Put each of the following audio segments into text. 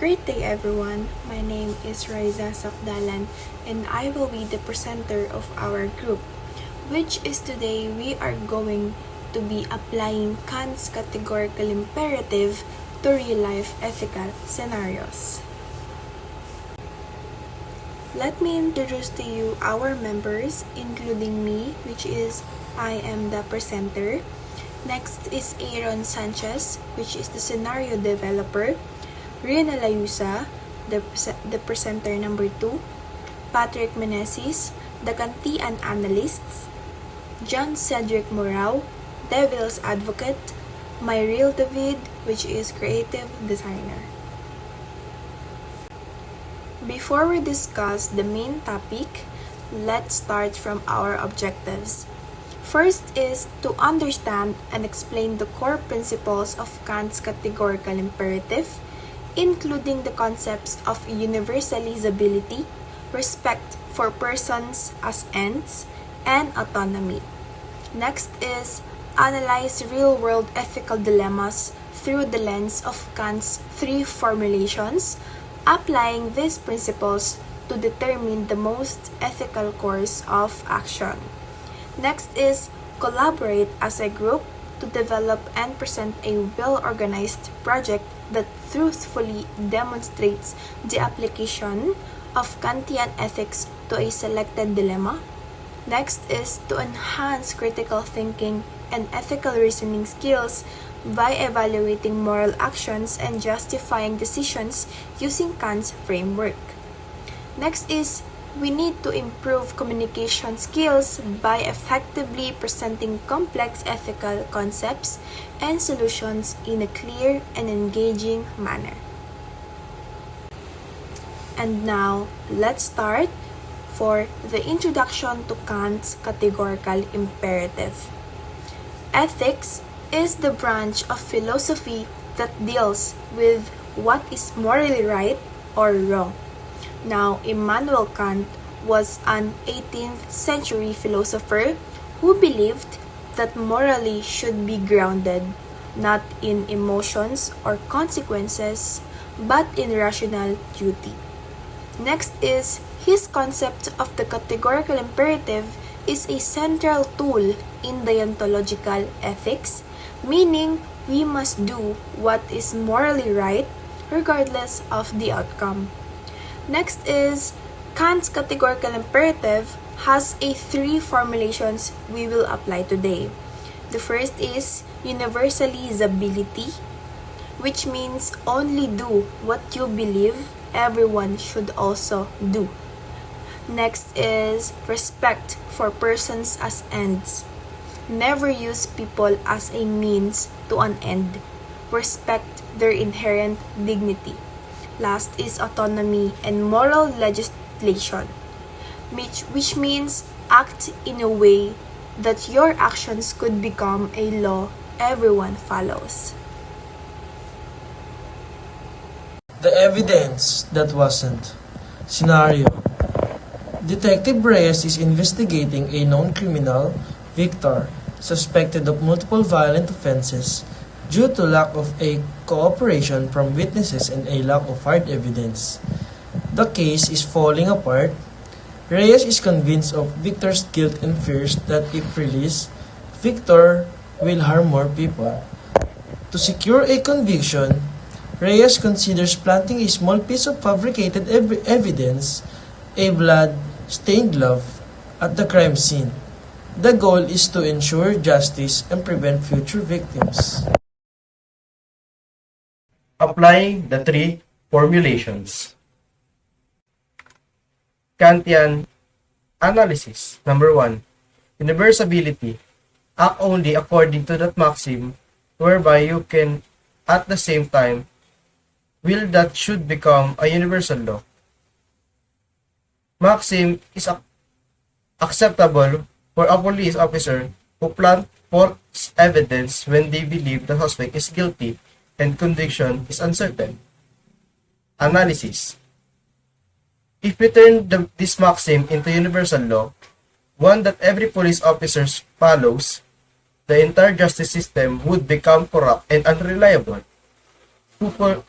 Great day everyone, my name is Raiza Safdalan and I will be the presenter of our group, which is today we are going to be applying Kant's categorical imperative to real-life ethical scenarios. Let me introduce to you our members, including me, which is I am the presenter. Next is Aaron Sanchez, which is the scenario developer. Riana Layusa, the presenter number 2. Patrick Meneses, the Kant'S analyst. John Cedric Morao, Devil's Advocate. Myril David, which is creative designer. Before we discuss the main topic, let's start from our objectives. First is to understand and explain the core principles of Kant's categorical imperative, including the concepts of universalizability, respect for persons as ends, and autonomy. Next is analyze real-world ethical dilemmas through the lens of Kant's 3 formulations, applying these principles to determine the most ethical course of action. Next is collaborate as a group to develop and present a well-organized project that truthfully demonstrates the application of Kantian ethics to a selected dilemma. Next is to enhance critical thinking and ethical reasoning skills by evaluating moral actions and justifying decisions using Kant's framework. Next is we need to improve communication skills by effectively presenting complex ethical concepts and solutions in a clear and engaging manner. And now, let's start for the introduction to Kant's categorical imperative. Ethics is the branch of philosophy that deals with what is morally right or wrong. Now, Immanuel Kant was an 18th century philosopher who believed that morality should be grounded not in emotions or consequences, but in rational duty. Next is his concept of the categorical imperative is a central tool in deontological ethics, meaning we must do what is morally right regardless of the outcome. Next is Kant's categorical imperative has a 3 formulations we will apply today. The first is universalizability, which means only do what you believe everyone should also do. Next is respect for persons as ends. Never use people as a means to an end. Respect their inherent dignity. Last is autonomy and moral legislation, which means act in a way that your actions could become a law everyone follows. The evidence that wasn't. Scenario. Detective Reyes is investigating a known criminal, Victor, suspected of multiple violent offenses due to lack of a cooperation from witnesses and a lack of hard evidence. The case is falling apart. Reyes is convinced of Victor's guilt and fears that if released, Victor will harm more people. To secure a conviction, Reyes considers planting a small piece of fabricated evidence, a blood-stained glove, at the crime scene. The goal is to ensure justice and prevent future victims. Applying the 3 formulations. Kantian analysis. Number 1. Universability. Act only according to that maxim whereby you can at the same time will that should become a universal law. Maxim is acceptable for a police officer who plant false evidence when they believe the suspect is guilty and conviction is uncertain. Analysis. If we turn this maxim into universal law, one that every police officer follows, the entire justice system would become corrupt and unreliable.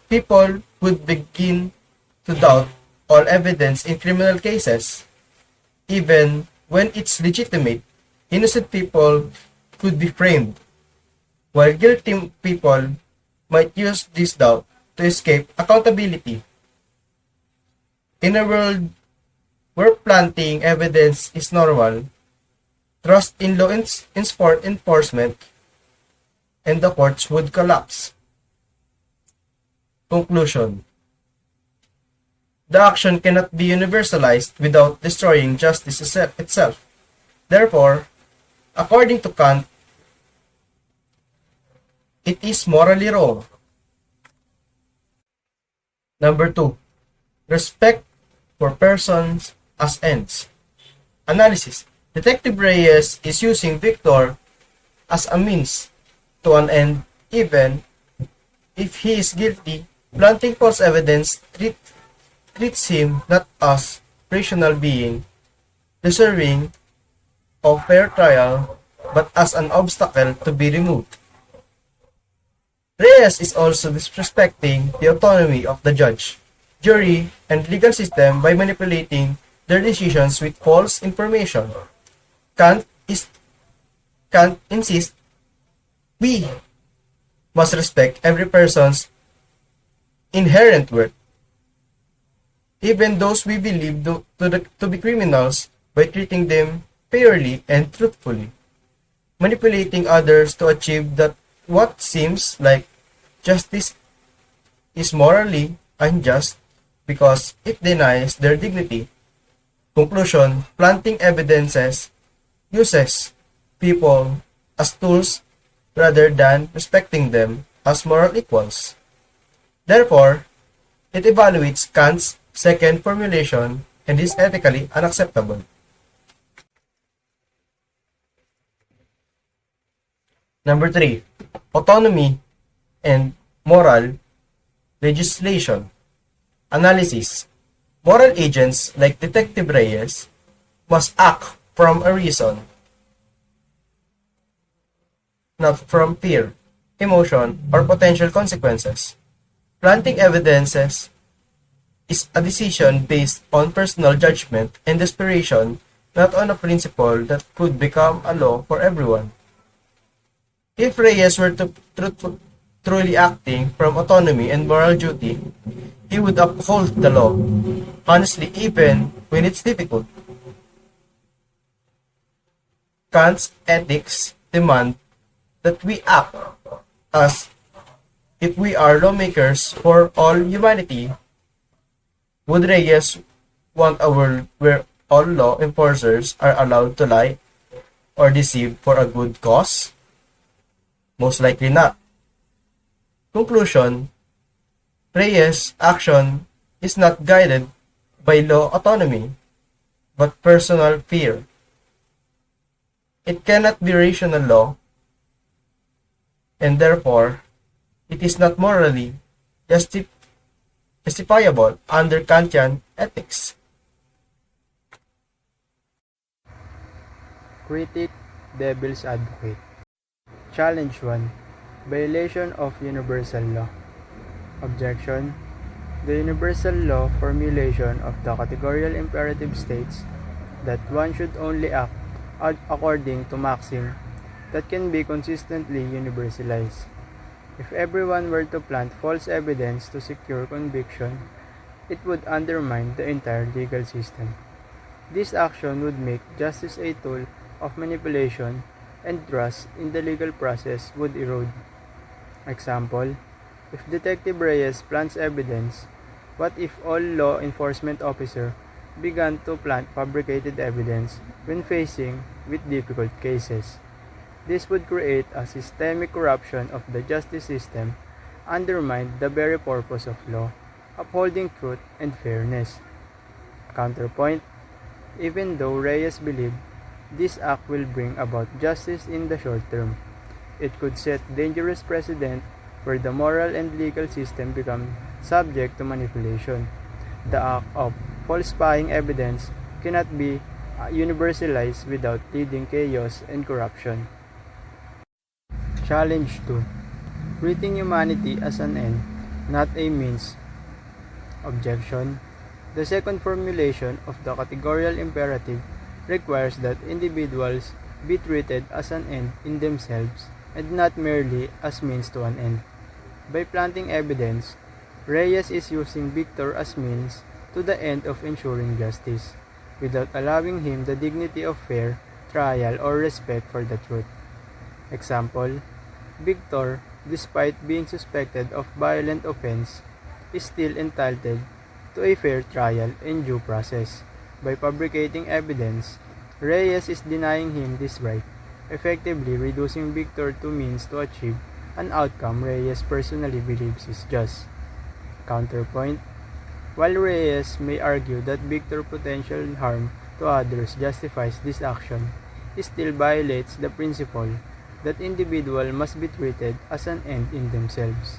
People would begin to doubt all evidence in criminal cases. Even when it's legitimate, innocent people could be framed, while guilty people might use this doubt to escape accountability. In a world where planting evidence is normal, trust in enforcement and the courts would collapse. Conclusion: the action cannot be universalized without destroying justice itself. Therefore, according to Kant, it is morally wrong. Number 2. Respect for persons as ends. Analysis. Detective Reyes is using Victor as a means to an end even if he is guilty. Planting false evidence treats him not as rational being deserving of fair trial but as an obstacle to be removed. Reyes is also disrespecting the autonomy of the judge, jury, and legal system by manipulating their decisions with false information. Kant insists we must respect every person's inherent worth, even those we believe to be criminals, by treating them fairly and truthfully. Manipulating others to achieve that what seems like justice is morally unjust because it denies their dignity. Conclusion: planting evidences uses people as tools rather than respecting them as moral equals. Therefore, it evaluates Kant's second formulation and is ethically unacceptable. Number 3. Autonomy and moral legislation. Analysis. Moral agents like Detective Reyes must act from a reason, not from fear, emotion, or potential consequences. Planting evidences is a decision based on personal judgment and desperation, not on a principle that could become a law for everyone. If Reyes were to truly acting from autonomy and moral duty, he would uphold the law, honestly, even when it's difficult. Kant's ethics demand that we act as if we are lawmakers for all humanity. Would Reyes want a world where all law enforcers are allowed to lie or deceive for a good cause? Most likely not. Conclusion: Reyes' action is not guided by law autonomy, but personal fear. It cannot be rational law, and therefore, it is not morally justifiable under Kantian ethics. Critic, Devil's Advocate. Challenge 1. Violation of universal law. Objection. The universal law formulation of the categorical imperative states that one should only act according to maxim that can be consistently universalized. If everyone were to plant false evidence to secure conviction, it would undermine the entire legal system. This action would make justice a tool of manipulation, and trust in the legal process would erode. Example: if Detective Reyes plants evidence, what if all law enforcement officers began to plant fabricated evidence when facing with difficult cases? This would create a systemic corruption of the justice system, undermine the very purpose of law, upholding truth and fairness. Counterpoint: even though Reyes believed this act will bring about justice in the short term, it could set dangerous precedent where the moral and legal system become subject to manipulation. The act of falsifying evidence cannot be universalized without leading chaos and corruption. Challenge 2. Treating humanity as an end, not a means Objection. The second formulation of the categorical imperative requires that individuals be treated as an end in themselves and not merely as means to an end. By planting evidence, Reyes is using Victor as means to the end of ensuring justice, without allowing him the dignity of fair trial or respect for the truth. Example, Victor, despite being suspected of violent offense, is still entitled to a fair trial and due process. By fabricating evidence, Reyes is denying him this right, effectively reducing Victor to means to achieve an outcome Reyes personally believes is just. Counterpoint. While Reyes may argue that Victor's potential harm to others justifies this action, it still violates the principle that individuals must be treated as an end in themselves.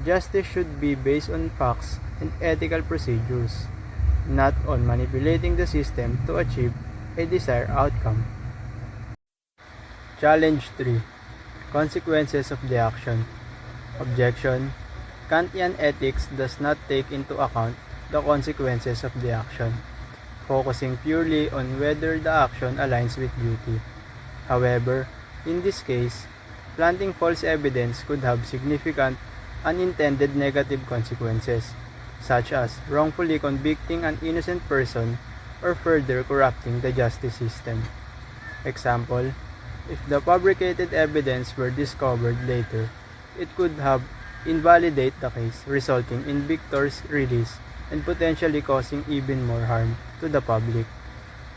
Justice should be based on facts and ethical procedures, not on manipulating the system to achieve a desired outcome. Challenge 3. Consequences of the action. Objection. Kantian ethics does not take into account the consequences of the action, focusing purely on whether the action aligns with duty. However, in this case, planting false evidence could have significant unintended negative consequences, such as wrongfully convicting an innocent person or further corrupting the justice system. Example, if the fabricated evidence were discovered later, it could have invalidate the case, resulting in Victor's release and potentially causing even more harm to the public.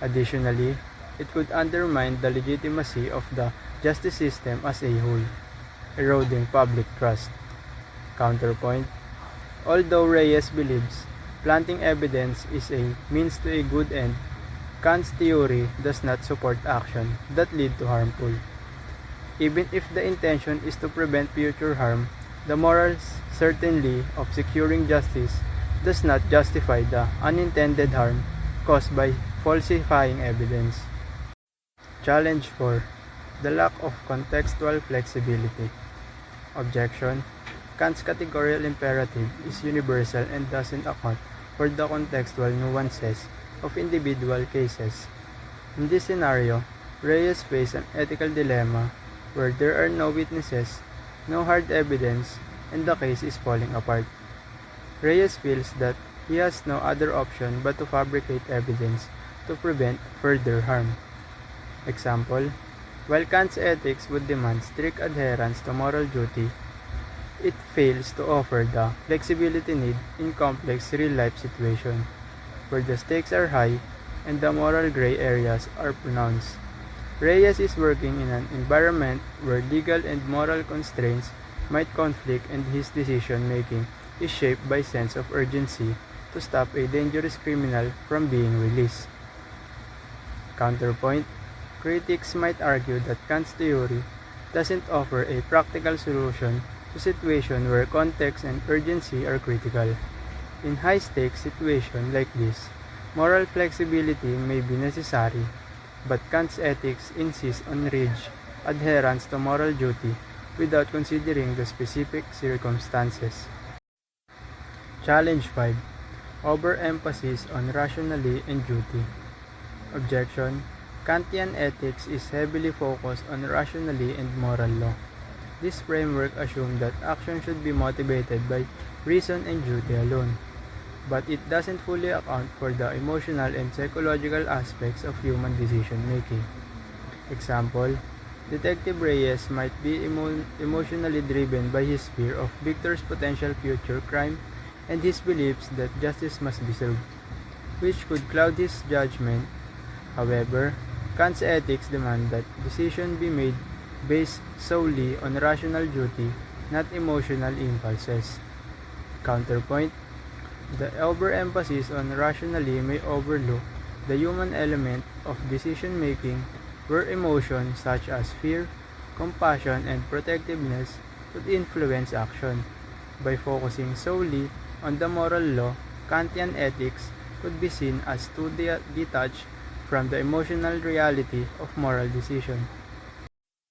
Additionally, it could undermine the legitimacy of the justice system as a whole, eroding public trust. Counterpoint. Although Reyes believes planting evidence is a means to a good end, Kant's theory does not support action that lead to harmful. Even if the intention is to prevent future harm, the moral certainty of securing justice does not justify the unintended harm caused by falsifying evidence. Challenge 4. The lack of contextual flexibility. Objection. Kant's categorical imperative is universal and doesn't account for the contextual nuances of individual cases. In this scenario, Reyes faces an ethical dilemma where there are no witnesses, no hard evidence, and the case is falling apart. Reyes feels that he has no other option but to fabricate evidence to prevent further harm. Example, while Kant's ethics would demand strict adherence to moral duty, it fails to offer the flexibility needed in complex real-life situations, where the stakes are high and the moral gray areas are pronounced. Reyes is working in an environment where legal and moral constraints might conflict, and his decision-making is shaped by sense of urgency to stop a dangerous criminal from being released. Counterpoint. Critics might argue that Kant's theory doesn't offer a practical solution to situations where context and urgency are critical. In high-stakes situations like this, moral flexibility may be necessary, but Kant's ethics insists on rigid adherence to moral duty without considering the specific circumstances. Challenge 5. Overemphasis on rationality and duty. Objection. Kantian ethics is heavily focused on rationality and moral law. This framework assumes that action should be motivated by reason and duty alone, but it doesn't fully account for the emotional and psychological aspects of human decision-making. Example, Detective Reyes might be emotionally driven by his fear of Victor's potential future crime and his beliefs that justice must be served, which could cloud his judgment. However, Kant's ethics demand that decisions be made based solely on rational duty, not emotional impulses. Counterpoint. The overemphasis on rationality may overlook the human element of decision-making, where emotions such as fear, compassion, and protectiveness could influence action. By focusing solely on the moral law, Kantian ethics could be seen as too detached from the emotional reality of moral decision.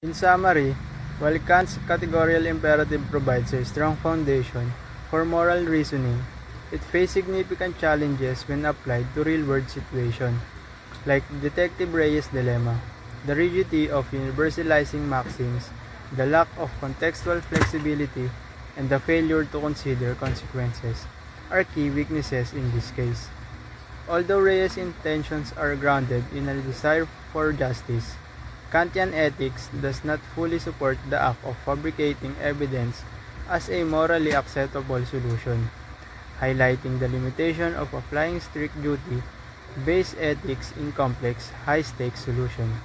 In summary, while Kant's categorical imperative provides a strong foundation for moral reasoning, It faced significant challenges when applied to real-world situations, like Detective Reyes' dilemma, the rigidity of universalizing maxims, the lack of contextual flexibility, and the failure to consider consequences are key weaknesses in this case. Although Reyes' intentions are grounded in a desire for justice, Kantian ethics does not fully support the act of fabricating evidence as a morally acceptable solution, highlighting the limitation of applying strict duty-based ethics in complex, high-stakes solutions.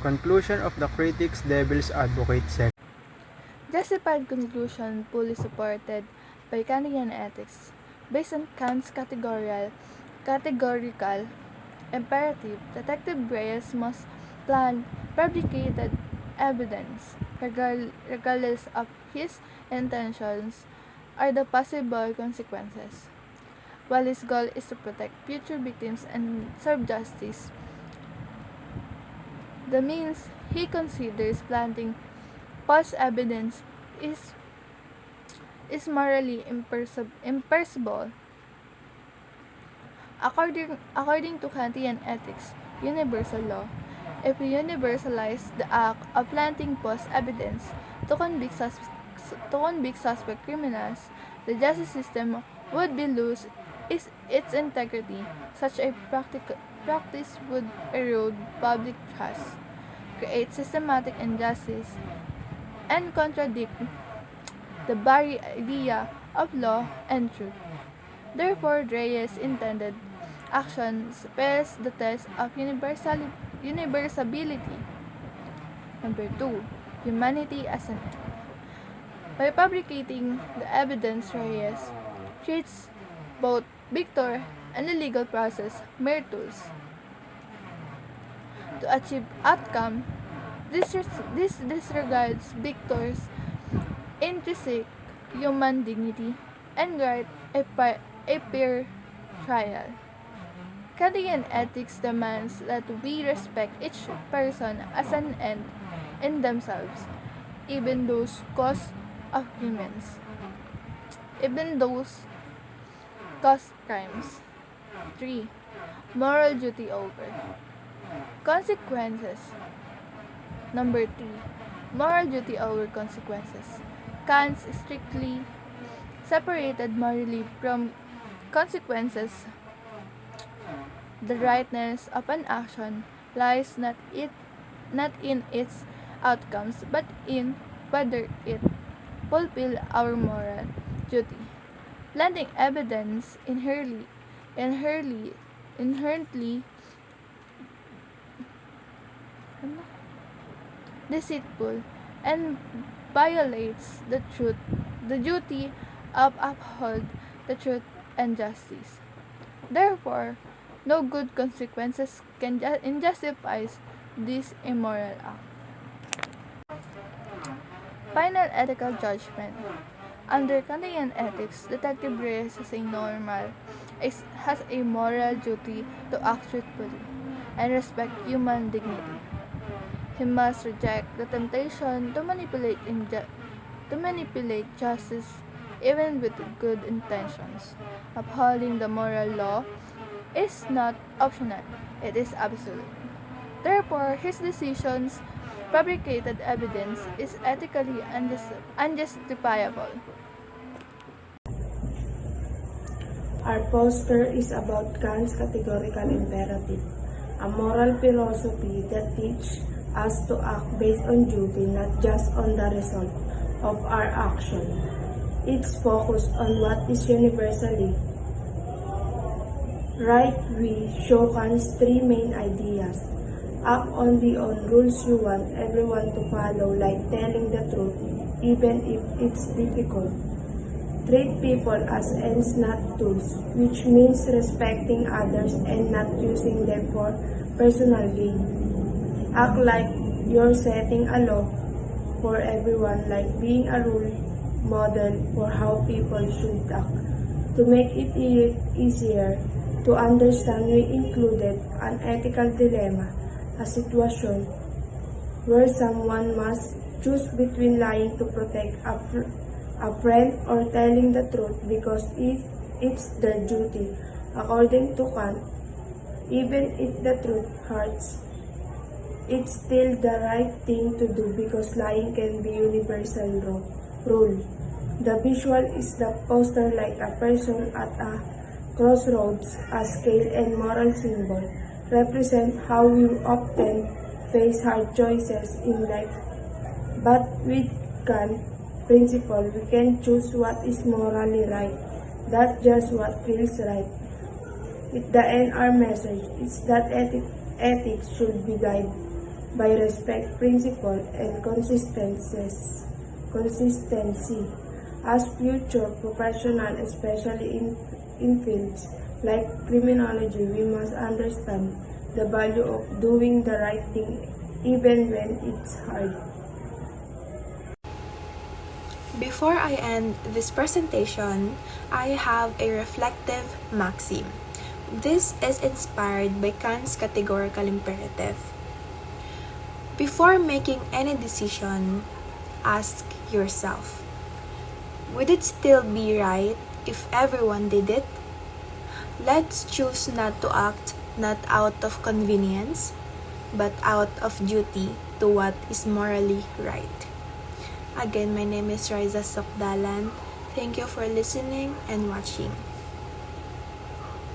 Conclusion of the critics' devil's advocate section. Justified conclusion fully supported by Kantian ethics. Based on Kant's categorical imperative, Detective Reyes must plant fabricated evidence, regardless of his intentions or the possible consequences. While his goal is to protect future victims and serve justice, the means he considers planting false evidence is morally impermissible. According to Kantian ethics, universal law, if we universalize the act of planting false evidence to convict suspect criminals, the justice system would be lose its integrity. Such a practice would erode public trust, create systematic injustice, and contradict the very idea of law and truth. Therefore, Reyes' intended action fails the test of universality. Number 2. Humanity as an end. By fabricating the evidence, Reyes treats both Victor and the legal process mere tools. To achieve outcome, this disregards Victor's intrinsic human dignity and right a fair trial. Kantian ethics demands that we respect each person as an end in themselves, even those cause of crimes. Even those cause crimes. 3. Moral duty over consequences. Number 3. Moral duty over consequences. Kant's strictly separated morally from consequences. The rightness of an action lies not in its outcomes, but in whether it fulfills our moral duty. Planting evidence inherently deceitful and violates the duty of uphold the truth and justice. Therefore, no good consequences can justify this immoral act. Final ethical judgment. Under Kantian ethics, Detective Reyes has a moral duty to act truthfully and respect human dignity. He must reject the temptation to manipulate justice even with good intentions. Upholding the moral law is not optional, it is absolute. Therefore, his decisions fabricated evidence is ethically unjustifiable. Our poster is about Kant's categorical imperative, a moral philosophy that teaches us to act based on duty, not just on the result of our action. It's focused on what is universally right. We show Kant's three main ideas. Act only on rules you want everyone to follow, like telling the truth, even if it's difficult. Treat people as ends, not tools, which means respecting others and not using them for personal gain. Act like you're setting a law for everyone, like being a role model for how people should act. To make it easier to understand, we included an ethical dilemma, a situation where someone must choose between lying to protect a a friend, or telling the truth because it's their duty. According to Kant, even if the truth hurts, it's still the right thing to do because lying can be universal rule. The visual is the poster like a person at a crossroads, a scale and moral symbol represent how we often face hard choices in life. But with Kant principle, we can choose what is morally right, not just what feels right. At the end, our message is that ethics should be guided by respect, principle, and consistency. As future professionals, especially in fields like criminology, we must understand the value of doing the right thing even when it's hard. Before I end this presentation, I have a reflective maxim. This is inspired by Kant's categorical imperative. Before making any decision, ask yourself, would it still be right if everyone did it? Let's choose not to act not out of convenience, but out of duty to what is morally right. Again, my name is Riza Sokdalan. Thank you for listening and watching.